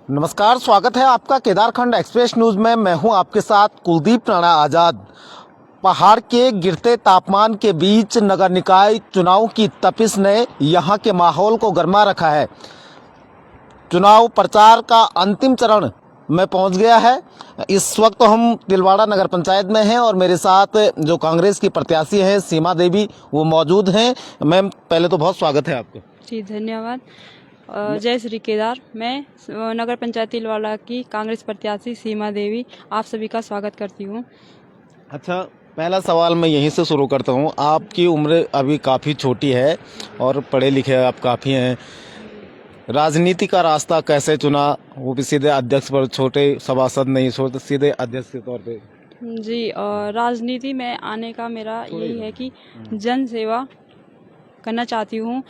नमस्कार, स्वागत है आपका केदारखंड एक्सप्रेस न्यूज में। मैं हूं आपके साथ कुलदीप राणा आजाद। पहाड़ के गिरते तापमान के बीच नगर निकाय चुनाव की तपिश ने यहां के माहौल को गर्मा रखा है। चुनाव प्रचार का अंतिम चरण में पहुंच गया है। इस वक्त हम तिलवाड़ा नगर पंचायत में हैं और मेरे साथ जो कांग्रेस की प्रत्याशी हैं सीमा देवी, वो मौजूद हैं। मैम, पहले तो बहुत स्वागत है आपका। जी, धन्यवाद। जय श्री केदार। मैं नगर पंचायत तिलवाड़ा की कांग्रेस प्रत्याशी सीमा देवी आप सभी का स्वागत करती हूँ। अच्छा, पहला सवाल मैं यहीं से शुरू करता हूँ। आपकी उम्र अभी काफ़ी छोटी है और पढ़े लिखे आप काफ़ी हैं। राजनीति का रास्ता कैसे चुना, वो भी सीधे अध्यक्ष पर, छोटे सभासद नहीं, छोटे सीधे अध्यक्ष के तौर पे? जी, राजनीति में आने का मेरा यही है कि जन सेवा करना चाहती हूँ।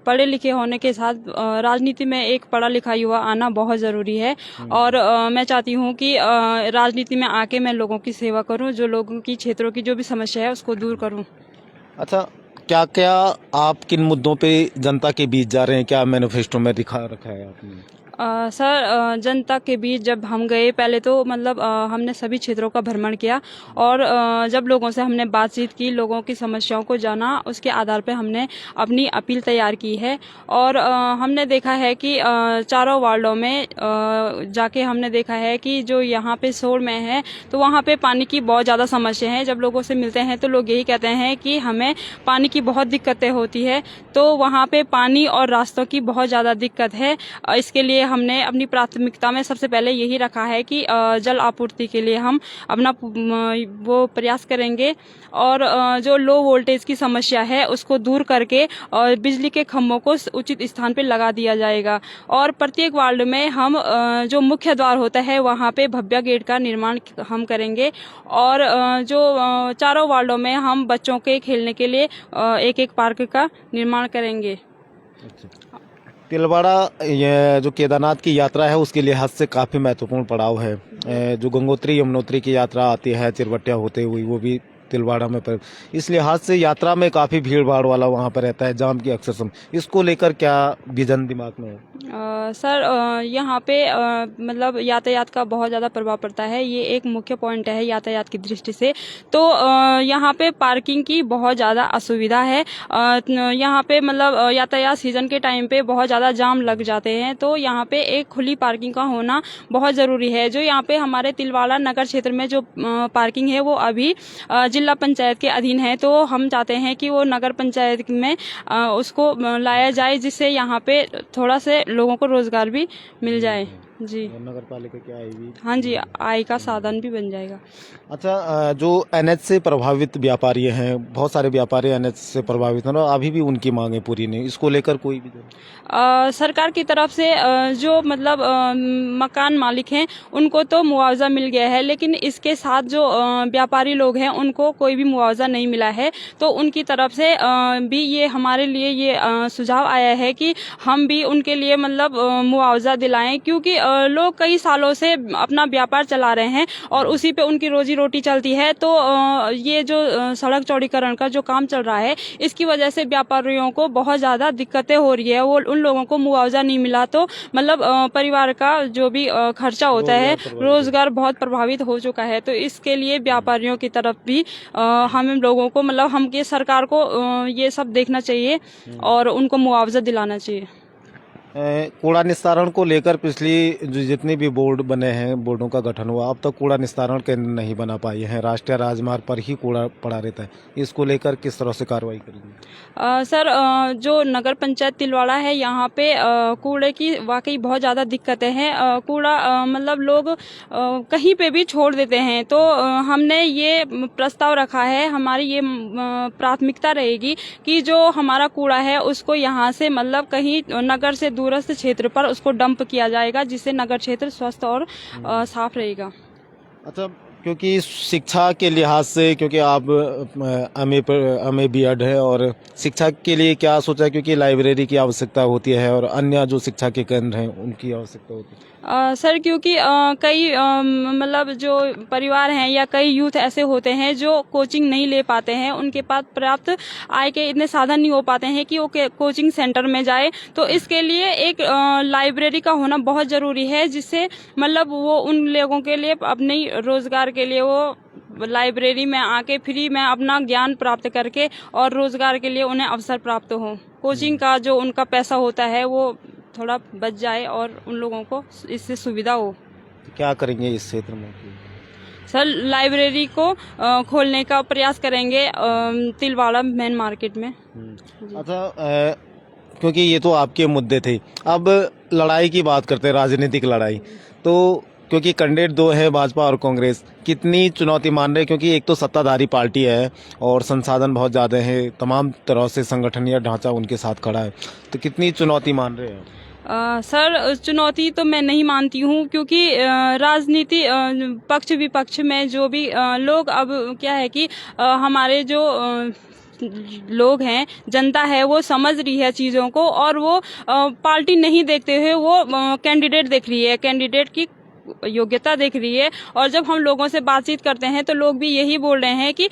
पढ़े लिखे होने के साथ राजनीति में एक पढ़ा लिखा युवा आना बहुत ज़रूरी है और मैं चाहती हूँ कि राजनीति में आके मैं लोगों की सेवा करूँ, जो लोगों की क्षेत्रों की जो भी समस्या है उसको दूर करूँ। अच्छा, क्या क्या आप किन मुद्दों पे जनता के बीच जा रहे हैं, क्या मैनिफेस्टो में दिखा रखा है आपने? सर, जनता के बीच जब हम गए, पहले तो मतलब हमने सभी क्षेत्रों का भ्रमण किया और जब लोगों से हमने बातचीत की, लोगों की समस्याओं को जाना, उसके आधार पे हमने अपनी अपील तैयार की है और हमने देखा है कि चारों वार्डों में जाके हमने देखा है कि जो यहाँ पे शोर में है तो वहाँ पे पानी की बहुत ज़्यादा समस्या है। जब लोगों से मिलते हैं तो लोग यही कहते हैं कि हमें पानी की बहुत दिक्कतें होती है, तो वहाँ पे पानी और रास्तों की बहुत ज़्यादा दिक्कत है। इसके लिए हमने अपनी प्राथमिकता में सबसे पहले यही रखा है कि जल आपूर्ति के लिए हम अपना वो प्रयास करेंगे और जो लो वोल्टेज की समस्या है उसको दूर करके और बिजली के खंभों को उचित स्थान पर लगा दिया जाएगा और प्रत्येक वार्ड में हम जो मुख्य द्वार होता है वहाँ पे भव्य गेट का निर्माण हम करेंगे और जो चारों वार्डों में हम बच्चों के खेलने के लिए एक एक पार्क का निर्माण करेंगे। तिलवाड़ा ये जो केदारनाथ की यात्रा है उसके लिहाज से काफ़ी महत्वपूर्ण पड़ाव है। जो गंगोत्री यमुनोत्री की यात्रा आती है चिरबटिया होते हुए, वो भी तिलवाड़ा में पर, इस लिहाज से यात्रा में काफ़ी भीड़ भाड़ वाला वहाँ पर रहता है, जाम की अक्सर समय। इसको लेकर क्या विजन दिमाग में है? सर, यहाँ पे मतलब यातायात का बहुत ज़्यादा प्रभाव पड़ता है, ये एक मुख्य पॉइंट है यातायात की दृष्टि से। तो यहाँ पे पार्किंग की बहुत ज़्यादा असुविधा है। यहाँ पे मतलब यातायात सीजन के टाइम पे बहुत ज़्यादा जाम लग जाते हैं, तो यहाँ पे एक खुली पार्किंग का होना बहुत ज़रूरी है। जो यहाँ पे हमारे तिलवाड़ा नगर क्षेत्र में जो पार्किंग है वो अभी जिला पंचायत के अधीन है, तो हम चाहते हैं कि वो नगर पंचायत में उसको लाया जाए, जिससे यहाँ पे थोड़ा से लोगों को रोजगार भी मिल जाए। जी, नगर पालिका की आय भी, हाँ जी, आय का साधन भी बन जाएगा। अच्छा, जो एनएच से प्रभावित व्यापारी हैं, बहुत सारे व्यापारी एनएच से प्रभावित हैं और अभी भी उनकी मांगें पूरी नहीं, इसको लेकर कोई भी सरकार की तरफ से जो मतलब मकान मालिक हैं उनको तो मुआवजा मिल गया है, लेकिन इसके साथ जो व्यापारी लोग हैं उनको कोई भी मुआवजा नहीं मिला है। तो उनकी तरफ से भी ये हमारे लिए ये सुझाव आया है कि हम भी उनके लिए मतलब मुआवजा दिलाएं, क्योंकि लोग कई सालों से अपना व्यापार चला रहे हैं और उसी पे उनकी रोजी रोटी चलती है। तो ये जो सड़क चौड़ीकरण का जो काम चल रहा है, इसकी वजह से व्यापारियों को बहुत ज़्यादा दिक्कतें हो रही है। वो उन लोगों को मुआवजा नहीं मिला तो मतलब परिवार का जो भी खर्चा होता है, रोजगार बहुत प्रभावित हो चुका है। तो इसके लिए व्यापारियों की तरफ भी हम लोगों को मतलब हम के सरकार को ये सब देखना चाहिए और उनको मुआवजा दिलाना चाहिए। कूड़ा निस्तारण को लेकर पिछली जो जितने भी बोर्ड बने हैं, बोर्डों का गठन हुआ, अब तक कूड़ा निस्तारण केंद्र नहीं बना पाए हैं। राष्ट्रीय राजमार्ग पर ही कूड़ा पड़ा रहता है, इसको लेकर किस तरह से कार्रवाई करेंगे? सर, जो नगर पंचायत तिलवाड़ा है यहाँ पे कूड़े की वाकई बहुत ज़्यादा दिक्कतें हैं। कूड़ा मतलब लोग कहीं पे भी छोड़ देते हैं, तो हमने ये प्रस्ताव रखा है, हमारी ये प्राथमिकता रहेगी कि जो हमारा कूड़ा है उसको यहाँ से मतलब कहीं नगर से दूरस्थ क्षेत्र पर उसको डंप किया जाएगा, जिससे नगर क्षेत्र स्वस्थ और साफ रहेगा। अच्छा, क्योंकि शिक्षा के लिहाज से, क्योंकि आप एमए बीएड है, और शिक्षा के लिए क्या सोचा है? क्योंकि लाइब्रेरी की आवश्यकता होती है और अन्य जो शिक्षा के केंद्र हैं उनकी आवश्यकता होती है। सर क्योंकि कई मतलब जो परिवार हैं या कई यूथ ऐसे होते हैं जो कोचिंग नहीं ले पाते हैं, उनके पास पर्याप्त आय के इतने साधन नहीं हो पाते हैं कि वो कोचिंग सेंटर में जाए, तो इसके लिए एक लाइब्रेरी का होना बहुत ज़रूरी है, जिससे मतलब वो उन लोगों के लिए अपने रोजगार के लिए वो लाइब्रेरी में आके फ्री में अपना ज्ञान प्राप्त करके और रोजगार के लिए उन्हें अवसर प्राप्त हो। कोचिंग का जो उनका पैसा होता है वो थोड़ा बच जाए और उन लोगों को इससे सुविधा हो। क्या करेंगे इस क्षेत्र में? सर लाइब्रेरी को खोलने का प्रयास करेंगे तिलवाड़ा मेन मार्केट में। अच्छा, क्योंकि ये तो आपके मुद्दे थे, अब लड़ाई की बात करते हैं, राजनीतिक लड़ाई। तो क्योंकि कैंडिडेट दो है, भाजपा और कांग्रेस, कितनी चुनौती मान रहे हैं? क्योंकि एक तो सत्ताधारी पार्टी है और संसाधन बहुत ज़्यादा है, तमाम तरह से संगठन या ढांचा उनके साथ खड़ा है, तो कितनी चुनौती मान रहे हैं? सर चुनौती तो मैं नहीं मानती हूँ, क्योंकि राजनीति पक्ष विपक्ष में जो भी लोग, अब क्या है कि हमारे जो लोग हैं, जनता है, वो समझ रही है चीज़ों को, और वो पार्टी नहीं देखते हुए वो कैंडिडेट देख रही है, कैंडिडेट की योग्यता देख रही है। और जब हम लोगों से बातचीत करते हैं तो लोग भी यही बोल रहे हैं कि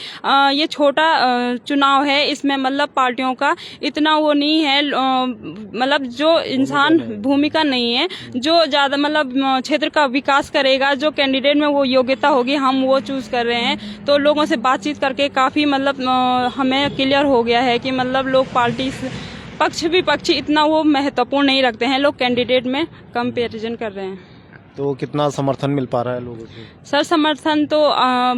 ये छोटा चुनाव है, इसमें मतलब पार्टियों का इतना वो नहीं है, मतलब जो इंसान भूमिका नहीं है, जो ज़्यादा मतलब क्षेत्र का विकास करेगा, जो कैंडिडेट में वो योग्यता होगी, हम वो चूज कर रहे हैं। तो लोगों से बातचीत करके काफ़ी मतलब हमें क्लियर हो गया है कि मतलब लोग पार्टी पक्ष विपक्ष इतना वो महत्वपूर्ण नहीं रखते हैं, लोग कैंडिडेट में कंपेरिजन कर रहे हैं। तो कितना समर्थन मिल पा रहा है लोगों से? सर समर्थन तो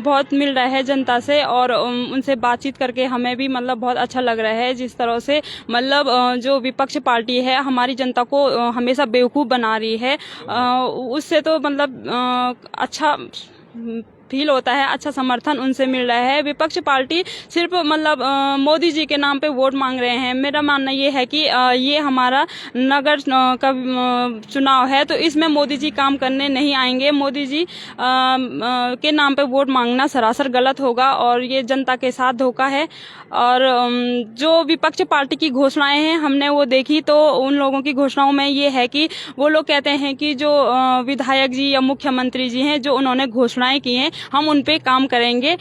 बहुत मिल रहा है जनता से, और उनसे बातचीत करके हमें भी मतलब बहुत अच्छा लग रहा है, जिस तरह से मतलब जो विपक्ष पार्टी है हमारी जनता को हमेशा बेवकूफ़ बना रही है, उससे तो मतलब अच्छा फील होता है, अच्छा समर्थन उनसे मिल रहा है। विपक्ष पार्टी सिर्फ मतलब मोदी जी के नाम पे वोट मांग रहे हैं। मेरा मानना ये है कि ये हमारा नगर का चुनाव है, तो इसमें मोदी जी काम करने नहीं आएंगे। मोदी जी के नाम पे वोट मांगना सरासर गलत होगा और ये जनता के साथ धोखा है। और जो विपक्ष पार्टी की घोषणाएं हैं हमने वो देखी, तो उन लोगों की घोषणाओं में ये है कि वो लोग कहते हैं कि जो विधायक जी या मुख्यमंत्री जी हैं, जो उन्होंने घोषणाएं की हैं, हम उन पे काम करेंगे।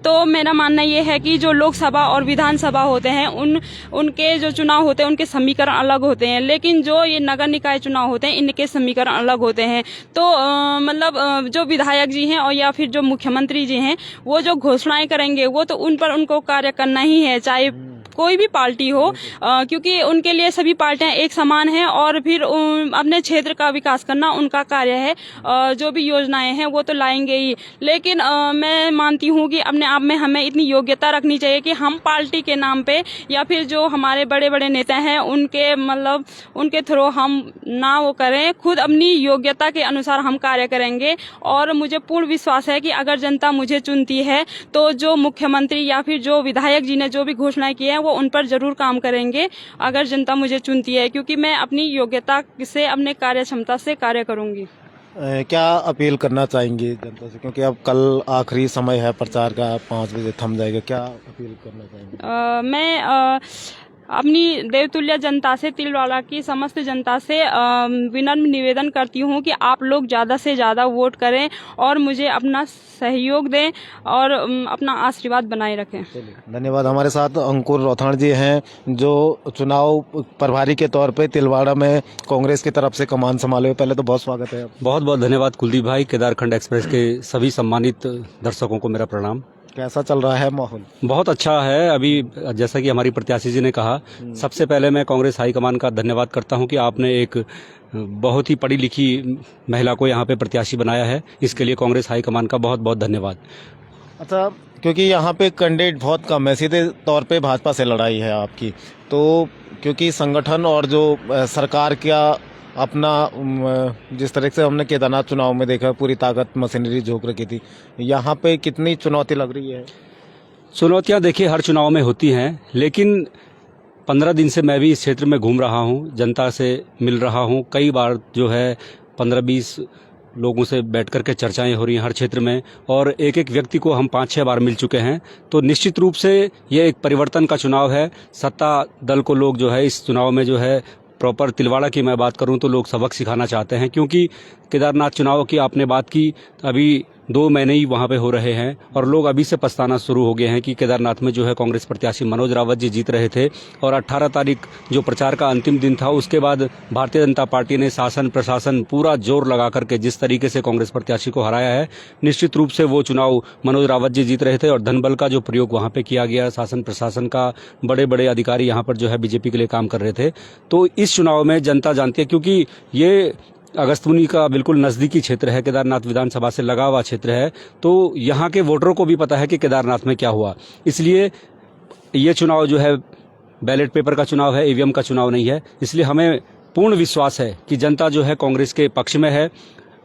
तो मेरा मानना ये है कि जो लोकसभा और विधानसभा होते हैं उनके जो चुनाव होते हैं उनके समीकरण अलग होते हैं, लेकिन जो ये नगर निकाय चुनाव होते हैं इनके समीकरण अलग होते हैं। तो मतलब जो विधायक जी हैं और या फिर जो मुख्यमंत्री जी हैं, वो जो घोषणाएं करेंगे वो तो उन पर उनको कार्य करना ही है, चाहे कोई भी पार्टी हो, क्योंकि उनके लिए सभी पार्टियां एक समान हैं और फिर अपने क्षेत्र का विकास करना उनका कार्य है। जो भी योजनाएं हैं वो तो लाएंगे ही, लेकिन मैं मानती हूँ कि अपने आप में हमें इतनी योग्यता रखनी चाहिए कि हम पार्टी के नाम पे या फिर जो हमारे बड़े बड़े नेता हैं उनके मतलब उनके थ्रू हम ना वो करें, खुद अपनी योग्यता के अनुसार हम कार्य करेंगे। और मुझे पूर्ण विश्वास है कि अगर जनता मुझे चुनती है तो जो मुख्यमंत्री या फिर जो विधायक जी ने जो भी घोषणाएं की है वो उन पर जरूर काम करेंगे, अगर जनता मुझे चुनती है, क्योंकि मैं अपनी योग्यता से, अपने कार्य क्षमता से कार्य करूंगी। क्या अपील करना चाहेंगे जनता से, क्योंकि अब कल आखिरी समय है प्रचार का, 5 बजे थम जाएगा, क्या अपील करना चाहेंगे? मैं अपनी देवतुल्य जनता से, तिलवाड़ा की समस्त जनता से विनम्र निवेदन करती हूँ कि आप लोग ज़्यादा से ज़्यादा वोट करें और मुझे अपना सहयोग दें और अपना आशीर्वाद बनाए रखें। धन्यवाद। हमारे साथ अंकुर रौथाण जी हैं, जो चुनाव प्रभारी के तौर पे तिलवाड़ा में कांग्रेस की तरफ से कमान संभाले। पहले तो बहुत स्वागत है। बहुत बहुत धन्यवाद कुलदीप भाई। केदारखंड एक्सप्रेस के सभी सम्मानित दर्शकों को मेरा प्रणाम। कैसा चल रहा है माहौल? बहुत अच्छा है। अभी जैसा कि हमारी प्रत्याशी जी ने कहा, सबसे पहले मैं कांग्रेस हाईकमान का धन्यवाद करता हूं कि आपने एक बहुत ही पढ़ी लिखी महिला को यहां पे प्रत्याशी बनाया है। इसके लिए कांग्रेस हाईकमान का बहुत बहुत धन्यवाद। अच्छा, क्योंकि यहाँ पे कैंडिडेट बहुत कम है, सीधे तौर पे भाजपा से लड़ाई है आपकी, तो क्योंकि संगठन और जो सरकार का अपना जिस तरह से हमने केदारनाथ चुनाव में देखा, पूरी ताकत मशीनरी झोंक रखी थी, यहाँ पे कितनी चुनौती लग रही है? चुनौतियां देखिए हर चुनाव में होती हैं, लेकिन 15 दिन से मैं भी इस क्षेत्र में घूम रहा हूं, जनता से मिल रहा हूं। कई बार जो है 15-20 लोगों से बैठ कर के चर्चाएं हो रही हैं हर क्षेत्र में, और एक एक व्यक्ति को हम 5-6 बार मिल चुके हैं। तो निश्चित रूप से ये एक परिवर्तन का चुनाव है। सत्ता दल को लोग जो है इस चुनाव में जो है प्रॉपर तिलवाड़ा की मैं बात करूं तो लोग सबक सिखाना चाहते हैं, क्योंकि केदारनाथ चुनाव की आपने बात की, अभी 2 महीने ही वहां पे हो रहे हैं और लोग अभी से पछताना शुरू हो गए हैं कि केदारनाथ में जो है कांग्रेस प्रत्याशी मनोज रावत जी जीत रहे थे, और 18 तारीख जो प्रचार का अंतिम दिन था उसके बाद भारतीय जनता पार्टी ने शासन प्रशासन पूरा जोर लगा करके जिस तरीके से कांग्रेस प्रत्याशी को हराया है, निश्चित रूप से वो चुनाव मनोज रावत जी जीत रहे थे। और धनबल का जो प्रयोग वहां पे किया गया, शासन प्रशासन का बड़े बड़े अधिकारी यहाँ पर जो है बीजेपी के लिए काम कर रहे थे। तो इस चुनाव में जनता जानती है, क्योंकि ये अगस्तमुनि का बिल्कुल नजदीकी क्षेत्र है, केदारनाथ विधानसभा से लगा हुआ क्षेत्र है, तो यहाँ के वोटरों को भी पता है कि केदारनाथ में क्या हुआ। इसलिए ये चुनाव जो है बैलेट पेपर का चुनाव है, ईवीएम का चुनाव नहीं है। इसलिए हमें पूर्ण विश्वास है कि जनता जो है कांग्रेस के पक्ष में है।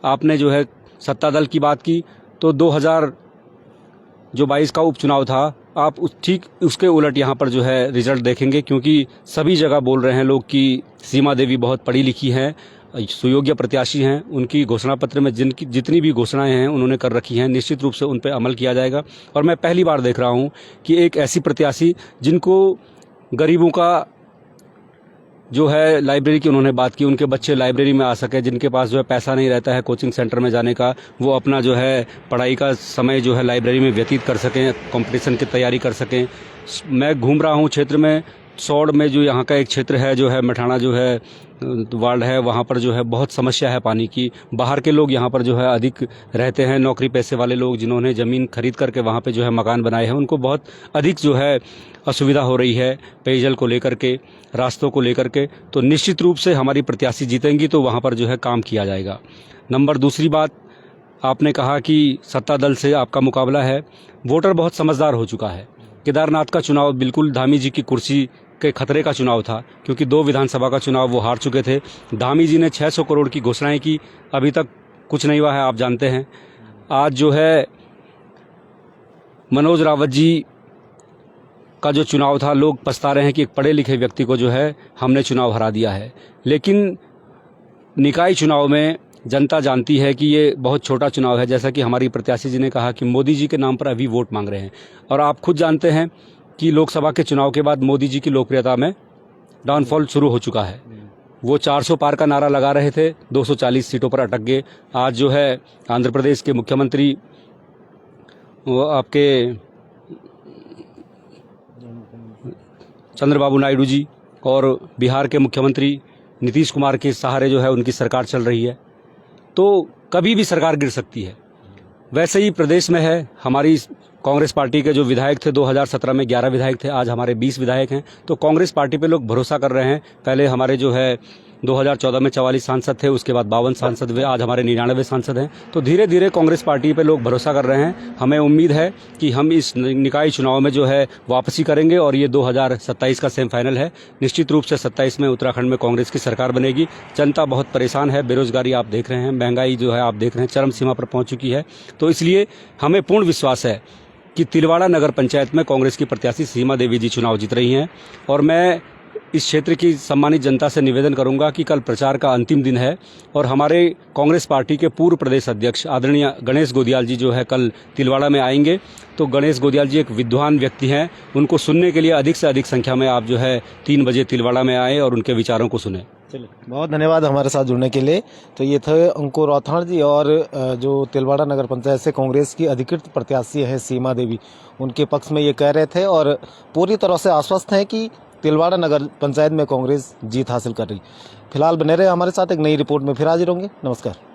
आपने जो है सत्ता दल की बात की, तो 2022 का उपचुनाव था, आप ठीक उसके उलट यहाँ पर जो है रिजल्ट देखेंगे, क्योंकि सभी जगह बोल रहे हैं लोग कि सीमा देवी बहुत पढ़ी लिखी हैं, सुयोग्य प्रत्याशी हैं, उनकी घोषणा पत्र में जितनी भी घोषणाएं हैं उन्होंने कर रखी हैं, निश्चित रूप से उन पर अमल किया जाएगा। और मैं पहली बार देख रहा हूं कि एक ऐसी प्रत्याशी जिनको गरीबों का जो है लाइब्रेरी की उन्होंने बात की, उनके बच्चे लाइब्रेरी में आ सके, जिनके पास जो है पैसा नहीं रहता है कोचिंग सेंटर में जाने का, वो अपना जो है पढ़ाई का समय जो है लाइब्रेरी में व्यतीत कर सकें, कंपटीशन की तैयारी कर सकें। मैं घूम रहा हूँ क्षेत्र में, सौड़ में जो यहाँ का एक क्षेत्र है जो है मठाना जो है वार्ड है, वहाँ पर जो है बहुत समस्या है पानी की। बाहर के लोग यहाँ पर जो है अधिक रहते हैं, नौकरी पैसे वाले लोग जिन्होंने ज़मीन खरीद करके वहाँ पे जो है मकान बनाए हैं, उनको बहुत अधिक जो है असुविधा हो रही है पेयजल को लेकर के, रास्तों को लेकर के। तो निश्चित रूप से हमारी प्रत्याशी जीतेंगी तो वहाँ पर जो है काम किया जाएगा। नंबर दूसरी बात, आपने कहा कि सत्ता दल से आपका मुकाबला है। वोटर बहुत समझदार हो चुका है। केदारनाथ का चुनाव बिल्कुल धामी जी की कुर्सी के खतरे का चुनाव था, क्योंकि 2 विधानसभा का चुनाव वो हार चुके थे। धामी जी ने 600 करोड़ की घोषणाएं की, अभी तक कुछ नहीं हुआ है, आप जानते हैं। आज जो है मनोज रावत जी का जो चुनाव था, लोग पछता रहे हैं कि एक पढ़े लिखे व्यक्ति को जो है हमने चुनाव हरा दिया है। लेकिन निकाय चुनाव में जनता जानती है कि ये बहुत छोटा चुनाव है। जैसा कि हमारी प्रत्याशी जी ने कहा कि मोदी जी के नाम पर अभी वोट मांग रहे हैं, और आप खुद जानते हैं कि लोकसभा के चुनाव के बाद मोदी जी की लोकप्रियता में डाउनफॉल शुरू हो चुका है। वो 400 पार का नारा लगा रहे थे, 240 सीटों पर अटक गए। आज जो है आंध्र प्रदेश के मुख्यमंत्री वो आपके चंद्रबाबू नायडू जी और बिहार के मुख्यमंत्री नीतीश कुमार के सहारे जो है उनकी सरकार चल रही है, तो कभी भी सरकार गिर सकती है। वैसे ही प्रदेश में है, हमारी कांग्रेस पार्टी के जो विधायक थे 2017 में 11 विधायक थे, आज हमारे 20 विधायक हैं। तो कांग्रेस पार्टी पे लोग भरोसा कर रहे हैं। पहले हमारे जो है 2014 में 44 सांसद थे, उसके बाद 52 सांसद हुए, आज हमारे 99 सांसद हैं। तो धीरे धीरे कांग्रेस पार्टी पे लोग भरोसा कर रहे हैं। हमें उम्मीद है कि हम इस निकाय चुनाव में जो है वापसी करेंगे, और ये 2027 का सेमीफाइनल है। निश्चित रूप से 27 में उत्तराखंड में कांग्रेस की सरकार बनेगी। जनता बहुत परेशान है, बेरोजगारी आप देख रहे हैं, महंगाई जो है आप देख रहे हैं चरम सीमा पर पहुंच चुकी है। तो इसलिए हमें पूर्ण विश्वास है कि तिलवाड़ा नगर पंचायत में कांग्रेस की प्रत्याशी सीमा देवी जी चुनाव जीत रही हैं। और मैं इस क्षेत्र की सम्मानित जनता से निवेदन करूंगा कि कल प्रचार का अंतिम दिन है, और हमारे कांग्रेस पार्टी के पूर्व प्रदेश अध्यक्ष आदरणीय गणेश गोदियाल जी जो है कल तिलवाड़ा में आएंगे। तो गणेश गोदियाल जी एक विद्वान व्यक्ति हैं, उनको सुनने के लिए अधिक से अधिक संख्या में आप जो है 3 बजे तिलवाड़ा में आए और उनके विचारों को सुने। चलिए, बहुत धन्यवाद हमारे साथ जुड़ने के लिए। तो ये थे अंकुर राठौड़ जी, और जो तिलवाड़ा नगर पंचायत से कांग्रेस की अधिकृत प्रत्याशी है सीमा देवी, उनके पक्ष में ये कह रहे थे और पूरी तरह से आश्वस्त हैं कि तिलवाड़ा नगर पंचायत में कांग्रेस जीत हासिल कर रही। फिलहाल बने रहे हमारे साथ, एक नई रिपोर्ट में फिर हाजिर होंगे। नमस्कार।